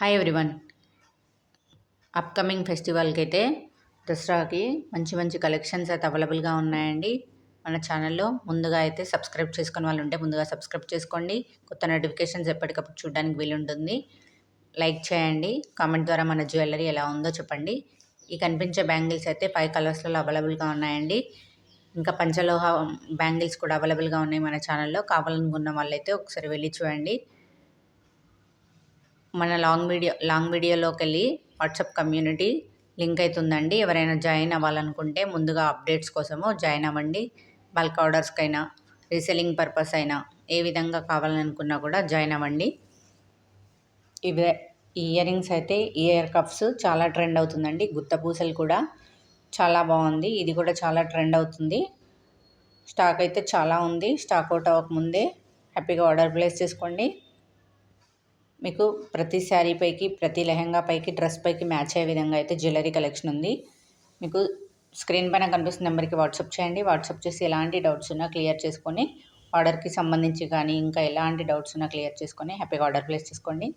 Hi everyone. Upcoming ఫెస్టివల్కి అయితే దసరాకి మంచి మంచి కలెక్షన్స్ అయితే అవైలబుల్గా ఉన్నాయండి మన ఛానల్లో. ముందుగా అయితే సబ్స్క్రైబ్ చేసుకుని వాళ్ళు ఉంటే ముందుగా సబ్స్క్రైబ్ చేసుకోండి. కొత్త నోటిఫికేషన్స్ ఎప్పటికప్పుడు చూడడానికి వీలుంటుంది. లైక్ చేయండి. కామెంట్ ద్వారా మన జ్యువెలరీ ఎలా ఉందో చెప్పండి. ఈ కనిపించే బ్యాంగిల్స్ అయితే 5 కలర్స్లలో అవైలబుల్గా ఉన్నాయండి. ఇంకా పంచలోహ బ్యాంగిల్స్ కూడా అవైలబుల్గా ఉన్నాయి మన ఛానల్లో. కావాలనుకున్న వాళ్ళైతే ఒకసారి వెళ్ళి చూడండి. మన లాంగ్ వీడియోలోకి వెళ్ళి వాట్సాప్ కమ్యూనిటీ లింక్ అయితే ఉందండి. ఎవరైనా జాయిన్ అవ్వాలనుకుంటే ముందుగా అప్డేట్స్ కోసము జాయిన్ అవ్వండి. బల్క్ ఆర్డర్స్కైనా రీసెల్లింగ్ పర్పస్ అయినా ఏ విధంగా కావాలనుకున్నా కూడా జాయిన్ అవ్వండి. ఇవే ఇయర్ రింగ్స్ అయితే ఇయర్ కప్స్ చాలా ట్రెండ్ అవుతుందండి. గుత్త పూసలు కూడా చాలా బాగుంది. ఇది కూడా చాలా ట్రెండ్ అవుతుంది. స్టాక్ అయితే చాలా ఉంది. స్టాక్ అవుట్ అవ్వకముందే హ్యాపీగా ఆర్డర్ ప్లేస్ చేసుకోండి. మీకు ప్రతి శారీ పైకి, ప్రతి లెహంగా పైకి, డ్రెస్ పైకి మ్యాచ్ అయ్యే విధంగా అయితే జ్యువెలరీ కలెక్షన్ ఉంది. మీకు స్క్రీన్ పైన కనిపిస్తున్న నెంబర్కి వాట్సాప్ చేయండి. వాట్సాప్ చేసి ఎలాంటి డౌట్స్ ఉన్నా క్లియర్ చేసుకొని, ఆర్డర్కి సంబంధించి కానీ ఇంకా ఎలాంటి డౌట్స్ ఉన్నా క్లియర్ చేసుకొని హ్యాపీగా ఆర్డర్ ప్లేస్ చేసుకోండి.